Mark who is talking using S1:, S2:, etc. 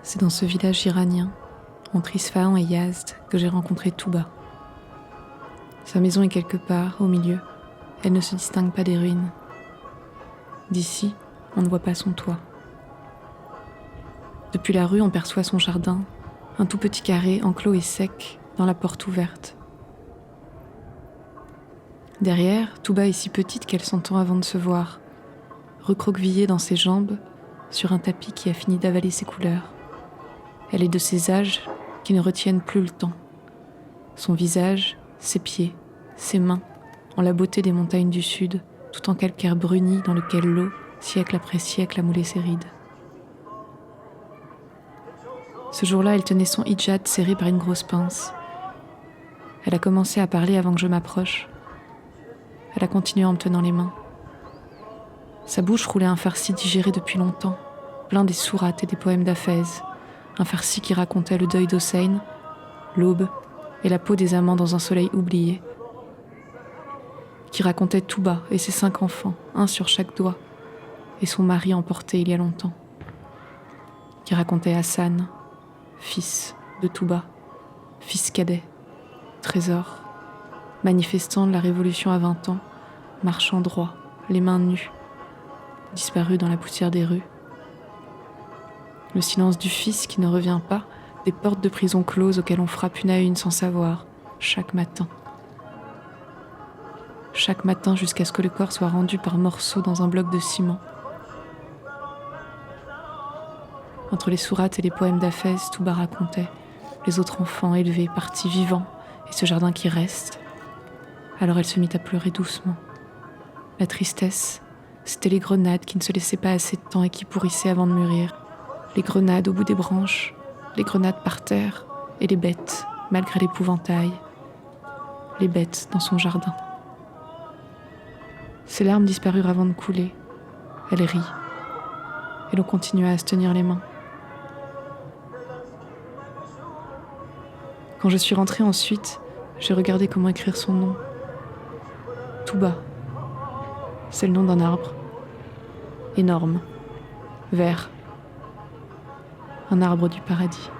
S1: C'est dans ce village iranien, entre Isfahan et Yazd, que j'ai rencontré Touba. Sa maison est quelque part, au milieu. Elle ne se distingue pas des ruines. D'ici, on ne voit pas son toit. Depuis la rue, on perçoit son jardin, un tout petit carré enclos et sec, dans la porte ouverte. Derrière, Touba est si petite qu'elle s'entend avant de se voir, recroquevillée dans ses jambes, sur un tapis qui a fini d'avaler ses couleurs. Elle est de ces âges qui ne retiennent plus le temps. Son visage, ses pieds, ses mains ont la beauté des montagnes du sud, tout en calcaire bruni dans lequel l'eau, siècle après siècle, a moulé ses rides. Ce jour-là, elle tenait son hijab serré par une grosse pince. Elle a commencé à parler avant que je m'approche. Elle a continué en me tenant les mains. Sa bouche roulait un farci digéré depuis longtemps, plein des sourates et des poèmes d'Hafez, un farci qui racontait le deuil d'Hossein, l'aube et la peau des amants dans un soleil oublié, qui racontait Touba et ses 5 enfants, un sur chaque doigt, et son mari emporté il y a longtemps, qui racontait Hassan, fils de Touba, fils cadet, trésor, manifestant de la révolution à 20 ans, marchant droit, les mains nues, disparu dans la poussière des rues. Le silence du fils qui ne revient pas, des portes de prison closes auxquelles on frappe une à une sans savoir, chaque matin. Chaque matin jusqu'à ce que le corps soit rendu par morceaux dans un bloc de ciment. Entre les sourates et les poèmes d'Hafez, Touba racontait les autres enfants élevés, partis vivants, et ce jardin qui reste. Alors elle se mit à pleurer doucement. La tristesse, c'était les grenades qui ne se laissaient pas assez de temps et qui pourrissaient avant de mûrir. Les grenades au bout des branches, les grenades par terre, et les bêtes, malgré l'épouvantail. Les bêtes dans son jardin. Ses larmes disparurent avant de couler. Elle rit. Et l'on continua à se tenir les mains. Quand je suis rentrée ensuite, j'ai regardé comment écrire son nom. Touba. C'est le nom d'un arbre. Énorme. Vert. Un arbre du paradis.